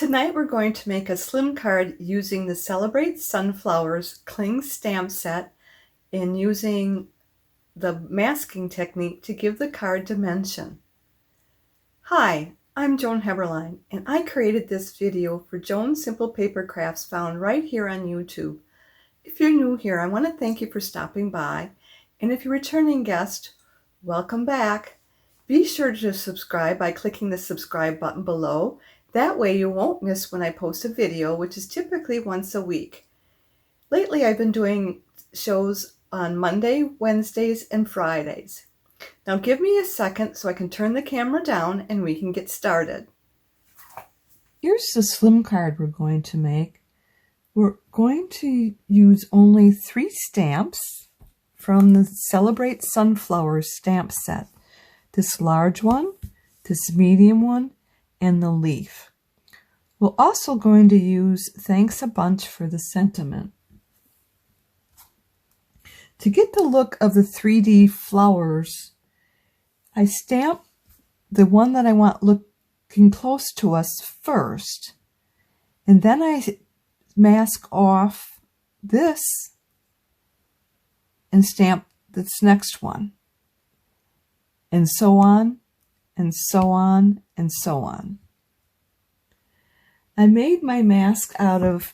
Tonight we're going to make a slim card using the Celebrate Sunflowers Cling Stamp Set and using the masking technique to give the card dimension. Hi, I'm Joan Heberlein and I created this video for Joan Simple Paper Crafts found right here on YouTube. If you're new here, I want to thank you for stopping by, and if you're a returning guest, welcome back. Be sure to subscribe by clicking the subscribe button below. That way you won't miss when I post a video, which is typically once a week. Lately I've been doing shows on Monday, Wednesdays, and Fridays. Now give me a second so I can turn the camera down and we can get started. Here's the slim card we're going to make. We're going to use only 3 stamps from the Celebrate Sunflowers stamp set. This large one, this medium one, and the leaf. We're also going to use Thanks a Bunch for the sentiment. To get the look of the 3D flowers, I stamp the one that I want looking close to us first, and then I mask off this and stamp this next one, and so on, and so on, and so on. I made my mask out of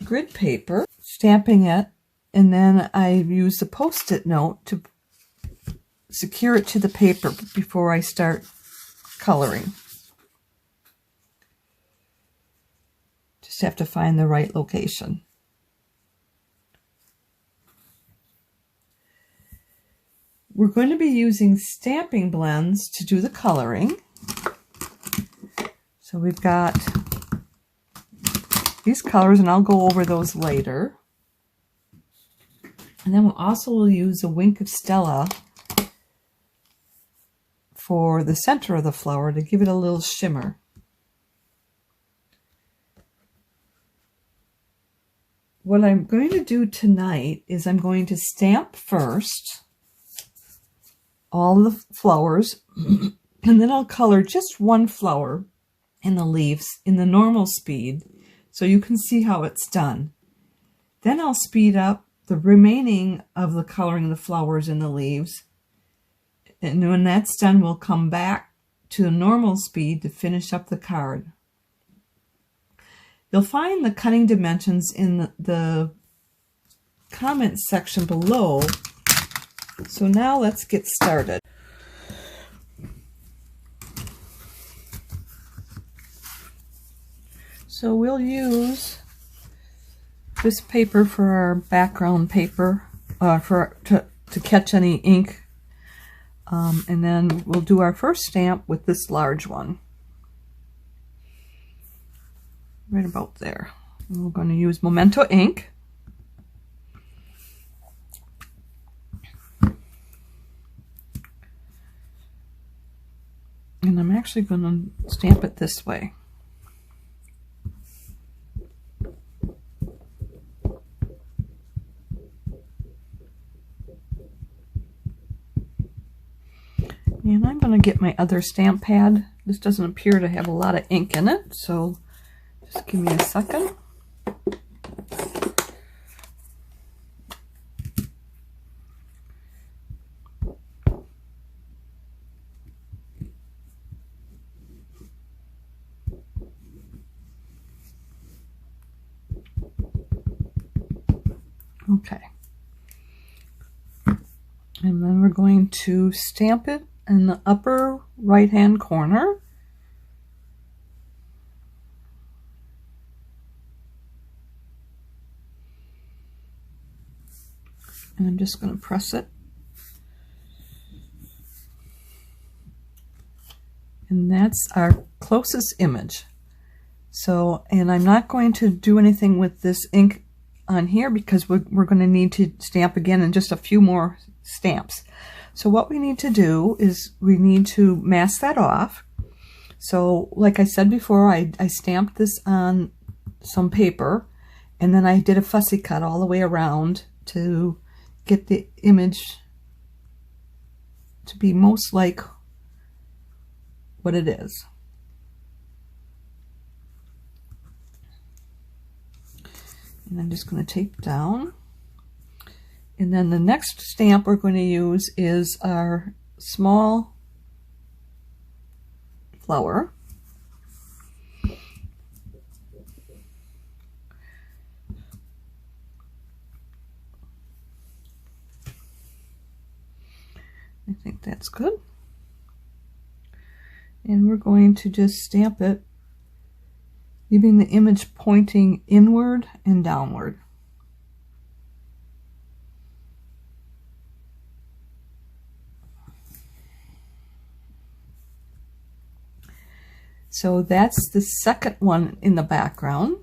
grid paper, stamping it, and then I used a Post-it note to secure it to the paper before I start coloring. Just have to find the right location. We're going to be using stamping blends to do the coloring. So we've got these colors, and I'll go over those later. And then we'll also use a wink of Stella for the center of the flower to give it a little shimmer. What I'm going to do tonight is I'm going to stamp first all the flowers, and then I'll color just one flower in the leaves in the normal speed so you can see how it's done. Then I'll speed up the remaining of the coloring of the flowers in the leaves, and when that's done we'll come back to the normal speed to finish up the card. You'll find the cutting dimensions in the comments section below. So now let's get started. So we'll use this paper for our background paper to catch any ink. And then we'll do our first stamp with this large one. Right about there. And we're going to use Memento ink. And I'm actually going to stamp it this way. And I'm going to get my other stamp pad. This doesn't appear to have a lot of ink in it, so just give me a second. Okay. And then we're going to stamp it in the upper right hand corner. And I'm just going to press it. And that's our closest image. So, and I'm not going to do anything with this ink on here because we're going to need to stamp again in just a few more stamps. So what we need to do is we need to mask that off. So like I said before, I stamped this on some paper, and then I did a fussy cut all the way around to get the image to be most like what it is. And I'm just going to tape down. And then the next stamp we're going to use is our small flower. I think that's good. And we're going to just stamp it, leaving the image pointing inward and downward. So that's the second one in the background.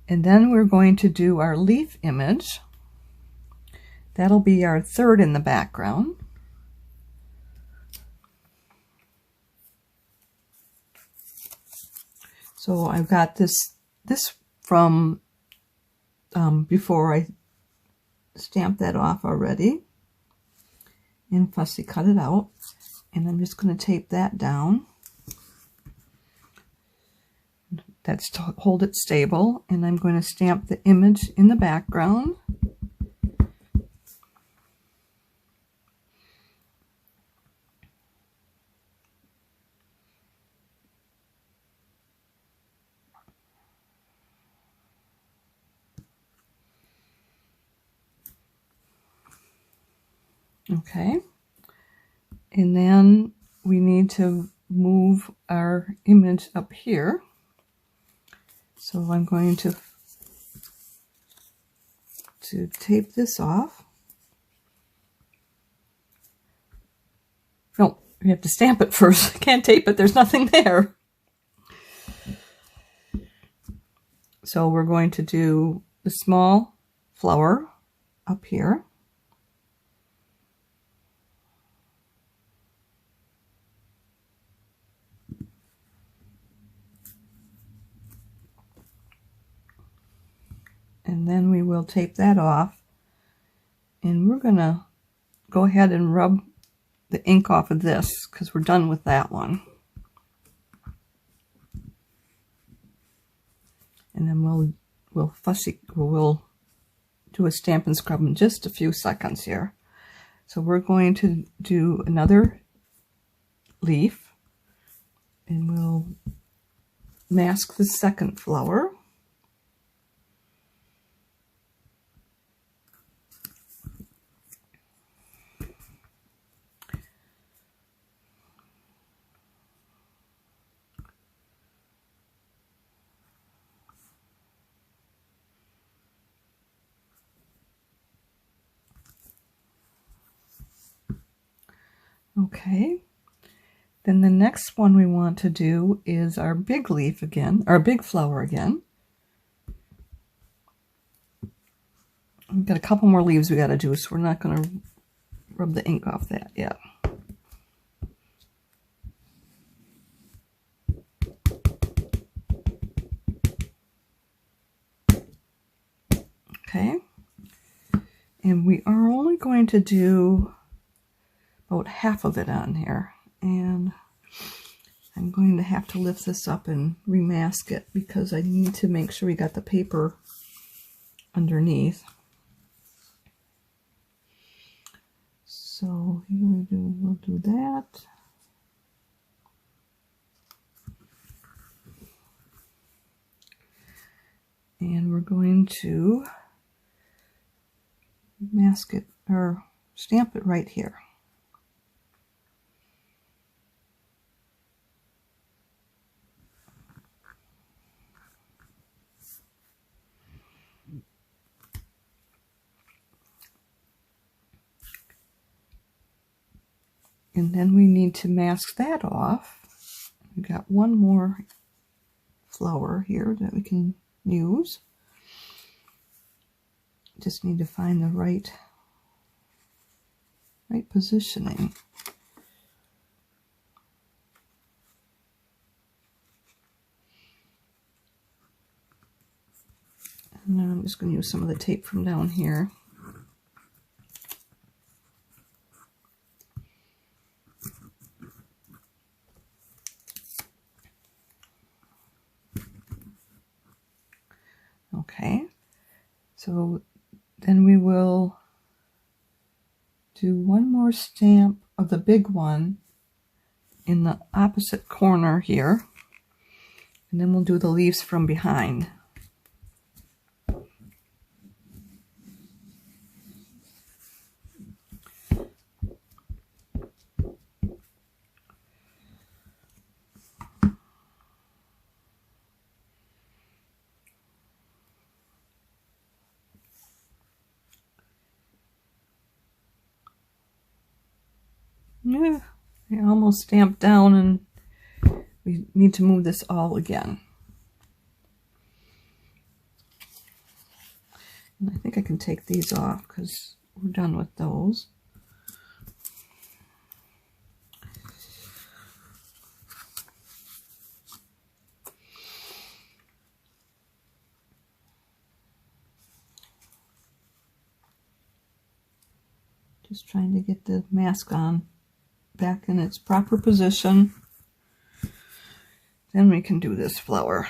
And then we're going to do our leaf image. That'll be our third in the background. So I've got this from before I stamped that off already and fussy cut it out. And I'm just going to tape that down. That's to hold it stable. And I'm going to stamp the image in the background. Okay, and then we need to move our image up here. So I'm going to tape this off. No, we have to stamp it first. I can't tape it, there's nothing there. So we're going to do the small flower up here. And then we will tape that off, and we're going to go ahead and rub the ink off of this because we're done with that one. And then we'll do a Stampin' Scrub in just a few seconds here. So we're going to do another leaf, and we'll mask the second flower. Okay, then the next one we want to do is our big leaf again, our big flower again. We've got a couple more leaves we got to do, so we're not going to rub the ink off that yet. Okay, and we are only going to do about half of it on here, and I'm going to have to lift this up and remask it because I need to make sure we got the paper underneath. So here we'll do that. And we're going to mask it or stamp it right here. And then we need to mask that off. We've got one more flower here that we can use. Just need to find the right positioning. And then I'm just going to use some of the tape from down here. Okay. So then we will do one more stamp of the big one in the opposite corner here, and then we'll do the leaves from behind. Yeah, I almost stamped down, and we need to move this all again. And I think I can take these off because we're done with those. Just trying to get the mask on back in its proper position. Then we can do this flower.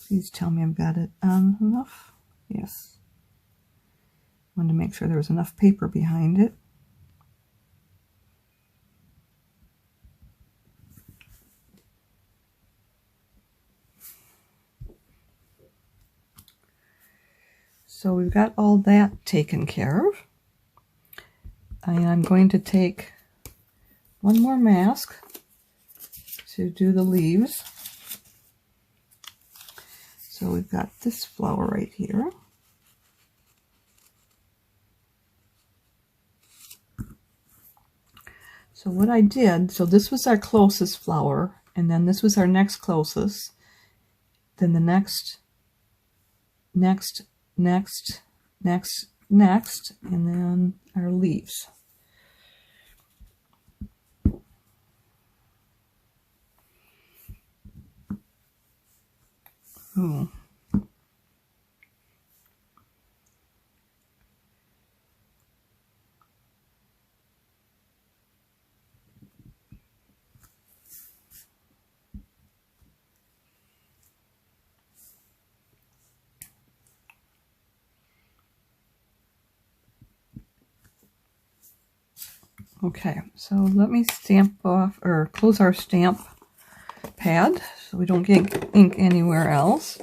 Please tell me I've got it on enough. Yes. Wanted to make sure there was enough paper behind it. So we've got all that taken care of. And I'm going to take one more mask to do the leaves. So we've got this flower right here. So what I did, so this was our closest flower, and then this was our next closest, then the next, and then our leaves. Ooh. Okay, so let me stamp off or close our stamp pad so we don't get ink anywhere else.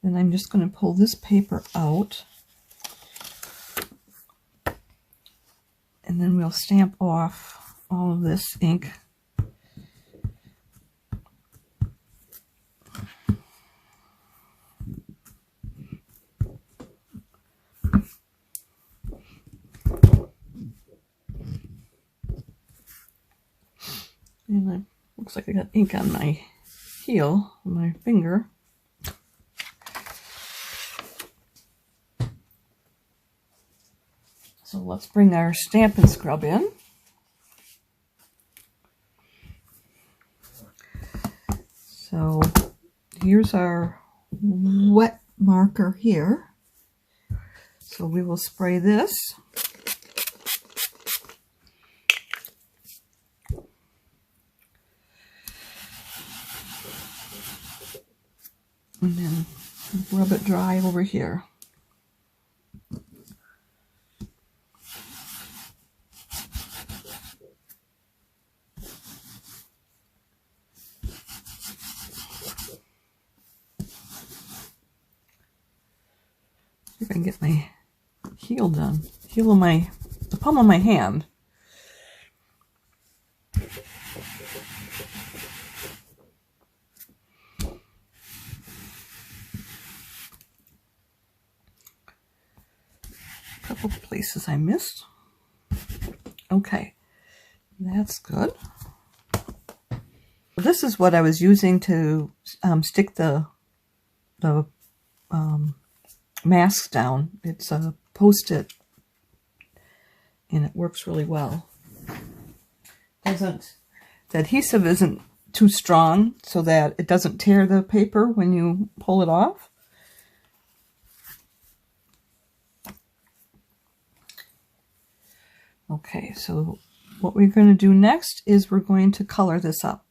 Then I'm just going to pull this paper out, and then we'll stamp off all of this ink. And it looks like I got ink on my heel, on my finger. So let's bring our Stampin' Scrub in. So here's our wet marker here. So we will spray this. And then rub it dry over here. See if I can get my heel done. Heel of the palm of my hand. Couple places I missed. Okay, that's good. This is what I was using to stick the masks down. It's a Post-it, and it works really well. The adhesive isn't too strong so that it doesn't tear the paper when you pull it off. Okay, so what we're going to do next is we're going to color this up.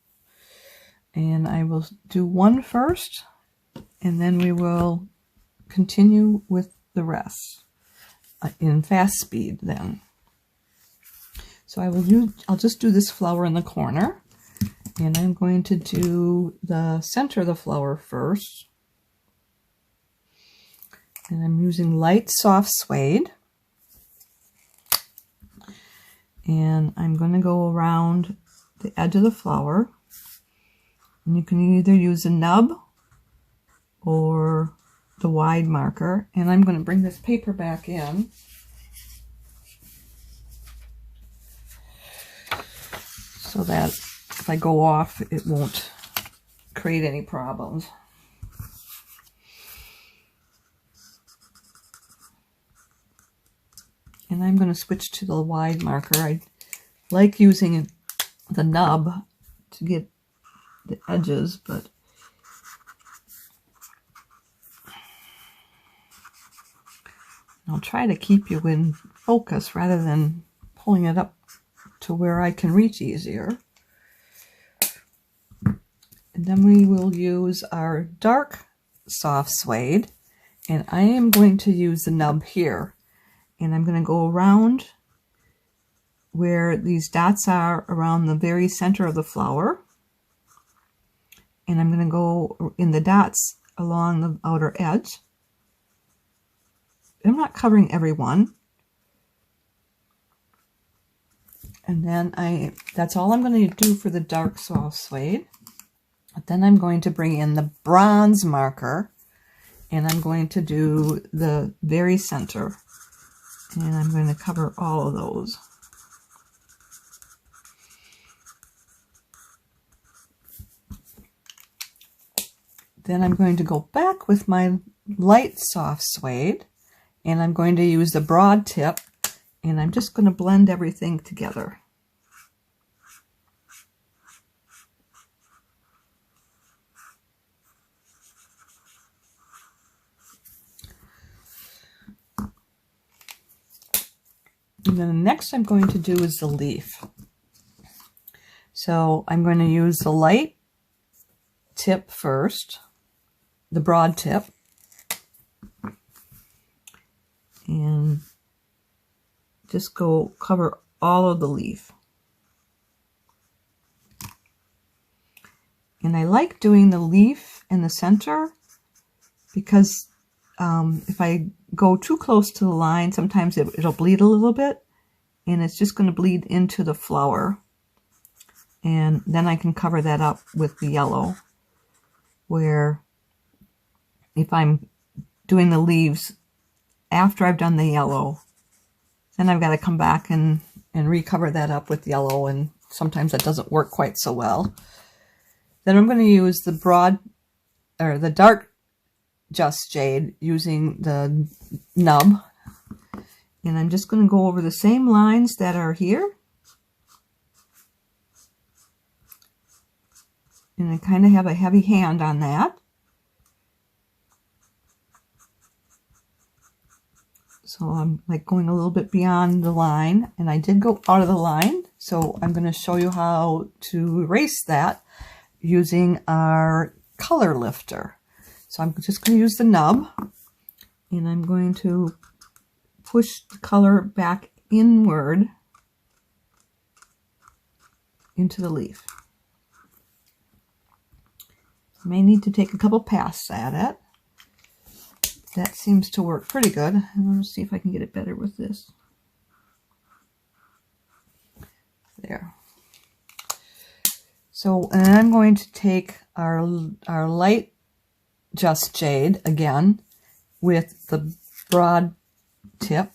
And I will do one first, and then we will continue with the rest in fast speed then. So I'll just do this flower in the corner, and I'm going to do the center of the flower first. And I'm using light soft suede. And I'm going to go around the edge of the flower. And you can either use a nub or the wide marker. And I'm going to bring this paper back in. So that if I go off, it won't create any problems. And I'm going to switch to the wide marker. I like using the nub to get the edges, but I'll try to keep you in focus rather than pulling it up to where I can reach easier. And then we will use our dark soft suede, and I am going to use the nub here. And I'm going to go around where these dots are around the very center of the flower. And I'm going to go in the dots along the outer edge. I'm not covering every one. And then that's all I'm going to do for the dark soft suede. But then I'm going to bring in the bronze marker, and I'm going to do the very center. And I'm going to cover all of those. Then I'm going to go back with my light soft suede, and I'm going to use the broad tip, and I'm just going to blend everything together. And then the next I'm going to do is the leaf. So I'm going to use the light tip first, the broad tip, and just go cover all of the leaf. And I like doing the leaf in the center because if I go too close to the line, sometimes it'll bleed a little bit, and it's just going to bleed into the flower. And then I can cover that up with the yellow, where if I'm doing the leaves after I've done the yellow, then I've got to come back and recover that up with yellow, and sometimes that doesn't work quite so well. Then I'm going to use the broad, or the dark Just Jade, using the nub, and I'm just going to go over the same lines that are here, and I kind of have a heavy hand on that, so I'm like going a little bit beyond the line, and I did go out of the line, so I'm going to show you how to erase that using our color lifter. So I'm just going to use the nub, and I'm going to push the color back inward into the leaf. I may need to take a couple passes at it. That seems to work pretty good. Let's see if I can get it better with this. There. So, and I'm going to take our light Just Jade again with the broad tip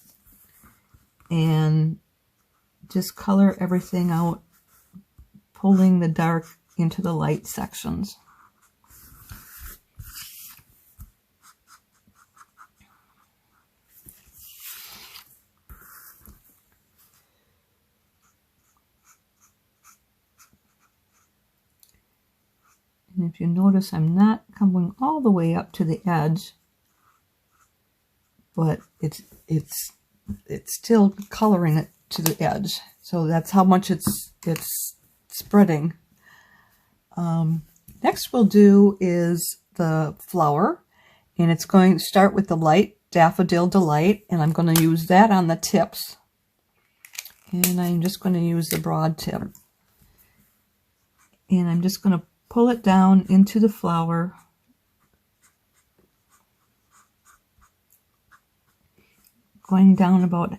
and just color everything out, pulling the dark into the light sections. And if you notice, I'm not coming all the way up to the edge, but it's still coloring it to the edge. So that's how much it's spreading. Next we'll do is the flower, and it's going to start with the light Daffodil Delight, and I'm going to use that on the tips. And I'm just going to use the broad tip. And I'm just going to pull it down into the flower. Going down about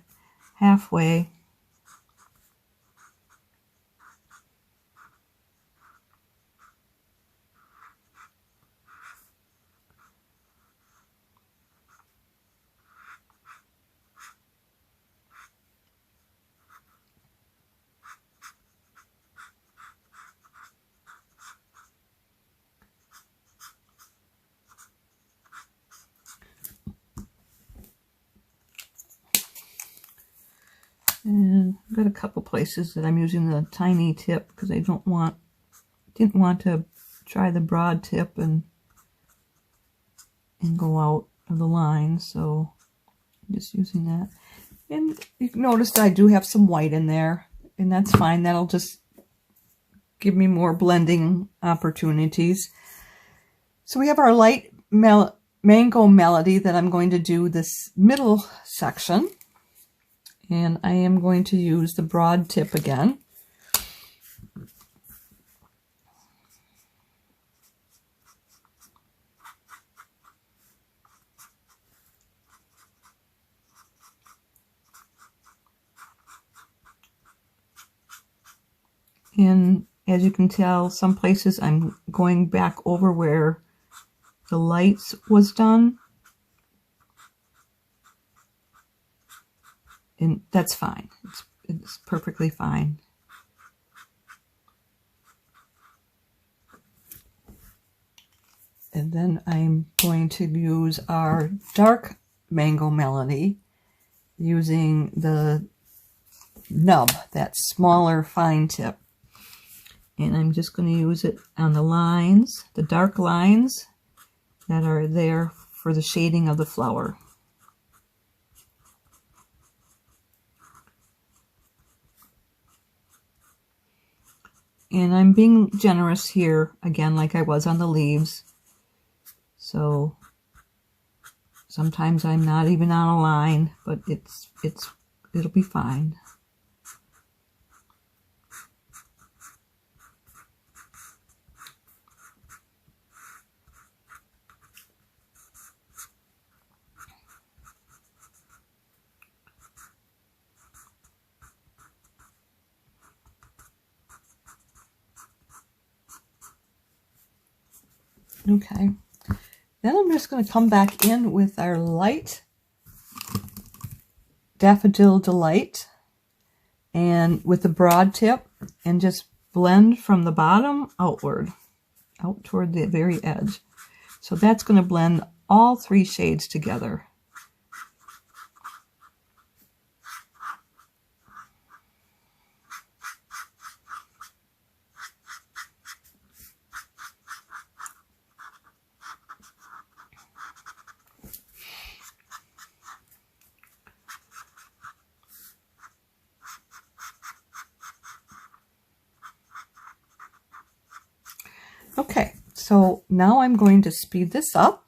halfway. And I've got a couple places that I'm using the tiny tip because I didn't want to try the broad tip and go out of the line, so I'm just using that. And you can notice that I do have some white in there, and that's fine. That'll just give me more blending opportunities. So we have our light mango melody that I'm going to do this middle section. And I am going to use the broad tip again. And as you can tell, some places I'm going back over where the lights was done. And that's fine. It's perfectly fine. And then I'm going to use our dark mango melody using the nub, that smaller fine tip. And I'm just going to use it on the lines, the dark lines that are there for the shading of the flower. And I'm being generous here, again, like I was on the leaves. So sometimes I'm not even on a line, but it'll be fine. Okay, then I'm just going to come back in with our light Daffodil Delight and with the broad tip and just blend from the bottom outward, out toward the very edge. So that's going to blend all three shades together. Okay, so now I'm going to speed this up.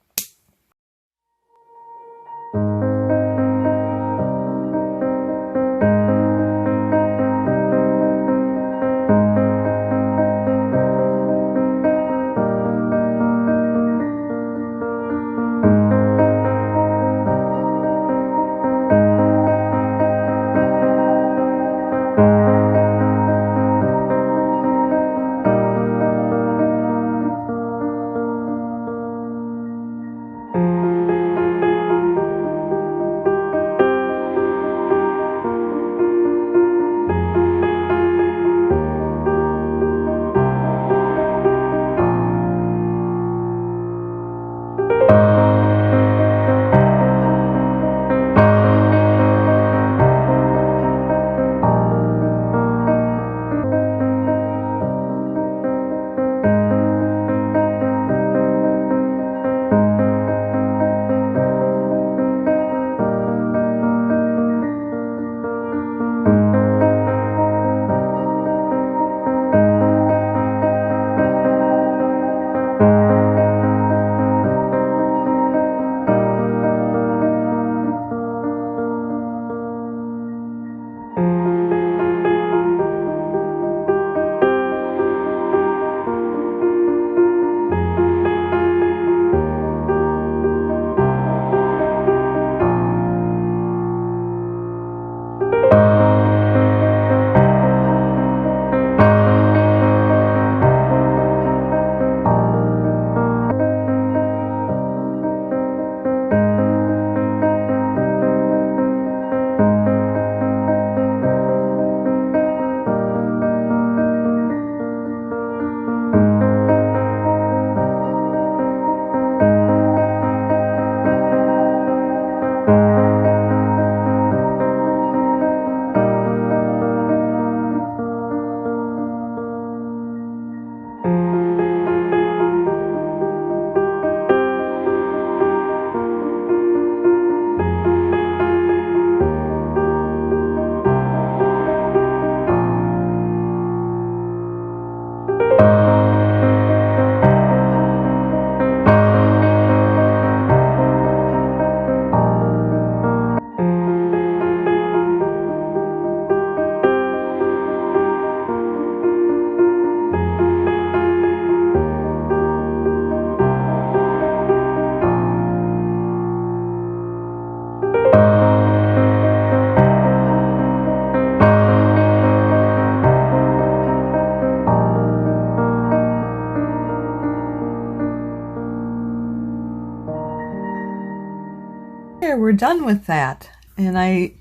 we're done with that. And I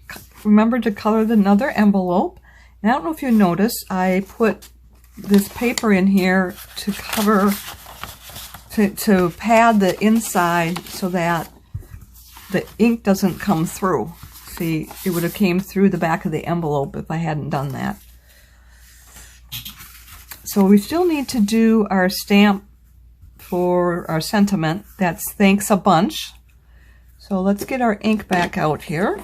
remembered to color another envelope. And I don't know if you noticed, I put this paper in here to cover, to pad the inside so that the ink doesn't come through. See, it would have came through the back of the envelope if I hadn't done that. So we still need to do our stamp for our sentiment. That's thanks a bunch. So let's get our ink back out here.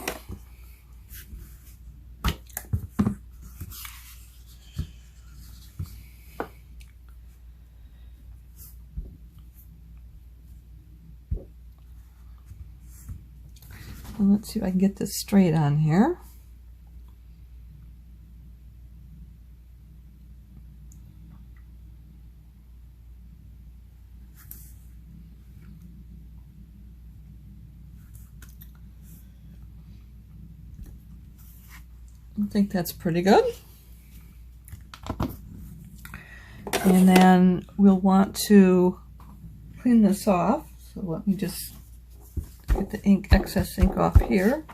And let's see if I can get this straight on here. I think that's pretty good. And then we'll want to clean this off. So let me just get the ink, excess ink off here.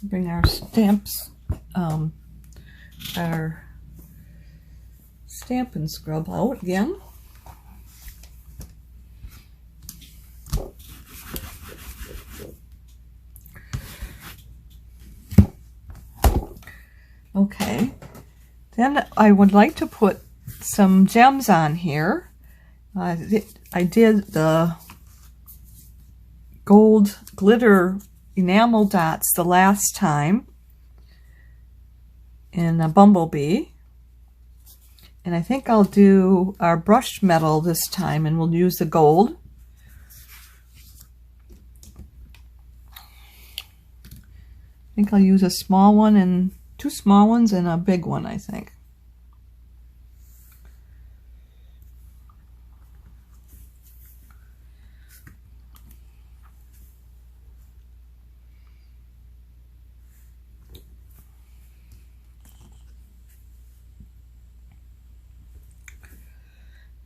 Bring our stamps, our Stampin' scrub out again. Okay, then I would like to put some gems on here. I did the gold glitter enamel dots the last time in a Bumblebee. And I think I'll do our brushed metal this time, and we'll use the gold. I think I'll use a small one and 2 small ones and a big one, I think.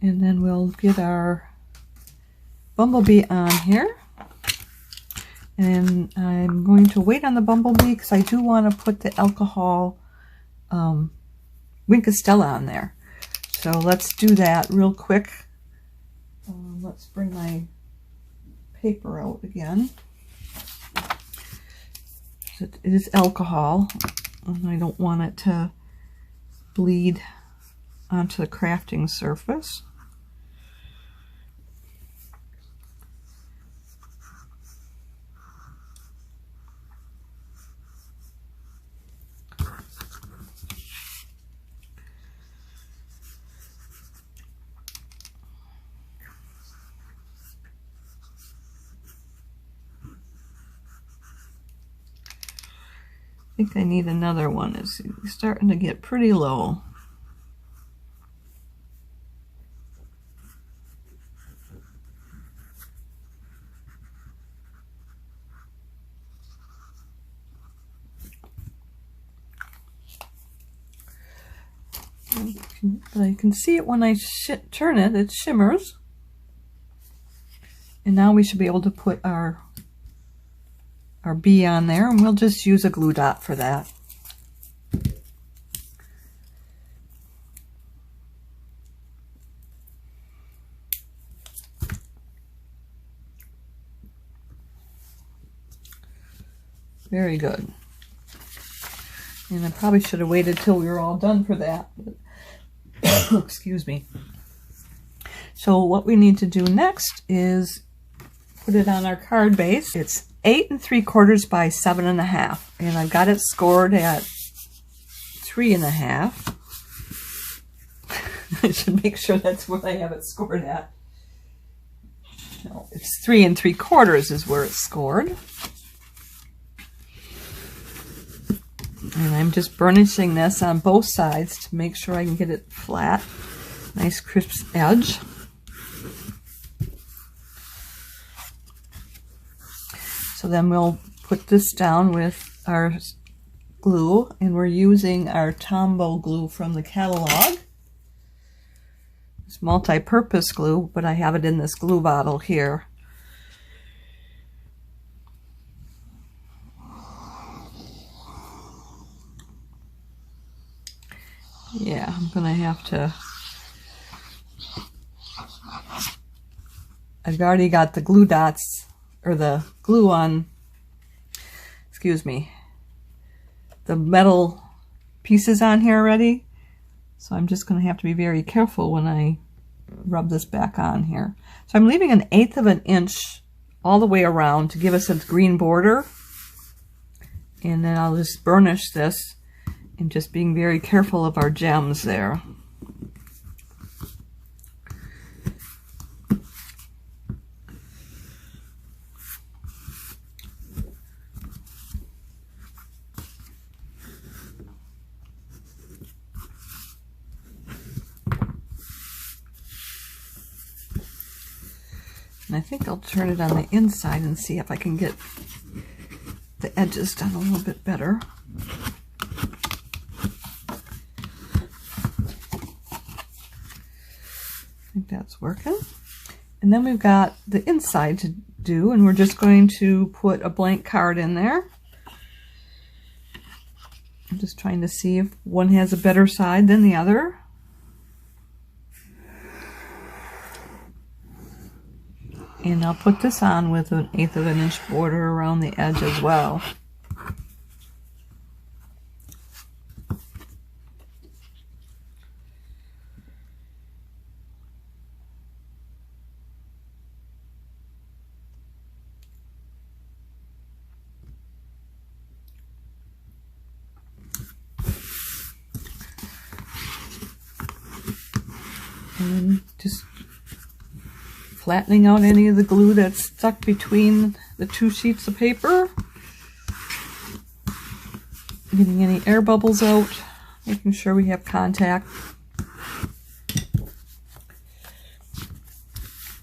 And then we'll get our Bumblebee on here. And I'm going to wait on the Bumblebee because I do want to put the alcohol STELLA on there. So let's do that real quick. Let's bring my paper out again. It is alcohol, and I don't want it to bleed onto the crafting surface. I think I need another one. It's starting to get pretty low. But I can see it when I turn it, it shimmers. And now we should be able to put our bee on there, and we'll just use a glue dot for that. Very good. And I probably should have waited till we were all done for that. Excuse me. So what we need to do next is put it on our card base. It's 8 3/4 by 7 1/2, and I've got it scored at 3 1/2. I should make sure that's what I have it scored at. No, it's 3 3/4 is where it's scored. And I'm just burnishing this on both sides to make sure I can get it flat. Nice crisp edge. So then we'll put this down with our glue, and we're using our Tombow glue from the catalog. It's multi-purpose glue, but I have it in this glue bottle here. Yeah, I'm gonna have to. I've already got the glue dots, or the glue on, excuse me, the metal pieces on here already. So I'm just gonna have to be very careful when I rub this back on here. So I'm leaving 1/8 of an inch all the way around to give us a green border. And then I'll just burnish this, and just being very careful of our gems there. And I think I'll turn it on the inside and see if I can get the edges done a little bit better. I think that's working. And then we've got the inside to do, and we're just going to put a blank card in there. I'm just trying to see if one has a better side than the other. And I'll put this on with 1/8 of an inch border around the edge as well. And just flattening out any of the glue that's stuck between the two sheets of paper. Getting any air bubbles out, making sure we have contact.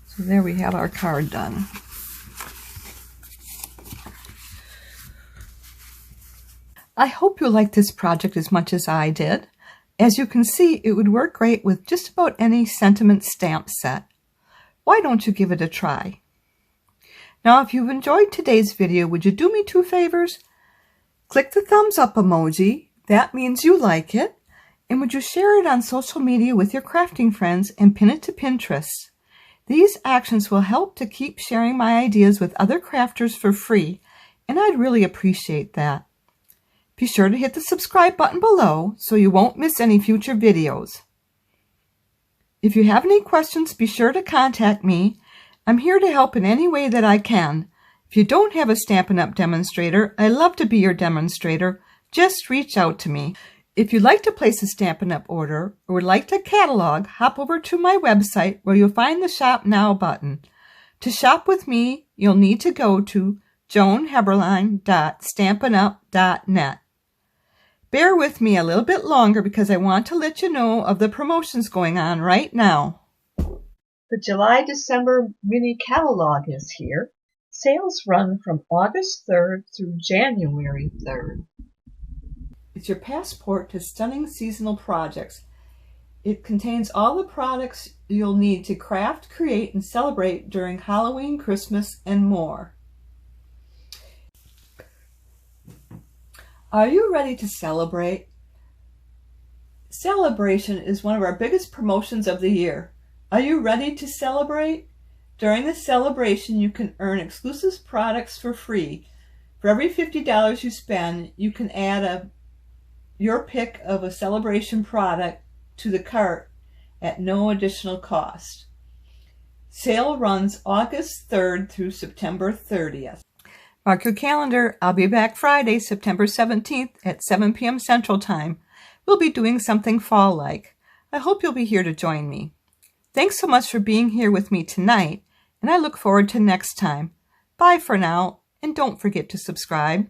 So there we have our card done. I hope you liked this project as much as I did. As you can see, it would work great with just about any sentiment stamp set. Why don't you give it a try? Now, if you've enjoyed today's video, would you do me 2 favors? Click the thumbs up emoji. That means you like it. And would you share it on social media with your crafting friends and pin it to Pinterest? These actions will help to keep sharing my ideas with other crafters for free, and I'd really appreciate that. Be sure to hit the subscribe button below so you won't miss any future videos. If you have any questions, be sure to contact me. I'm here to help in any way that I can. If you don't have a Stampin' Up! Demonstrator, I'd love to be your demonstrator. Just reach out to me. If you'd like to place a Stampin' Up! Order or would like to catalog, hop over to my website where you'll find the Shop Now button. To shop with me, you'll need to go to joanheberlein.stampinup.net. Bear with me a little bit longer because I want to let you know of the promotions going on right now. The July-December mini catalog is here. Sales run from August 3rd through January 3rd. It's your passport to stunning seasonal projects. It contains all the products you'll need to craft, create, and celebrate during Halloween, Christmas, and more. Are you ready to celebrate? Celebration is one of our biggest promotions of the year. Are you ready to celebrate? During the celebration, you can earn exclusive products for free. For every $50 you spend, you can add your pick of a celebration product to the cart at no additional cost. Sale runs August 3rd through September 30th. Mark your calendar. I'll be back Friday, September 17th at 7 p.m. Central Time. We'll be doing something fall-like. I hope you'll be here to join me. Thanks so much for being here with me tonight, and I look forward to next time. Bye for now, and don't forget to subscribe.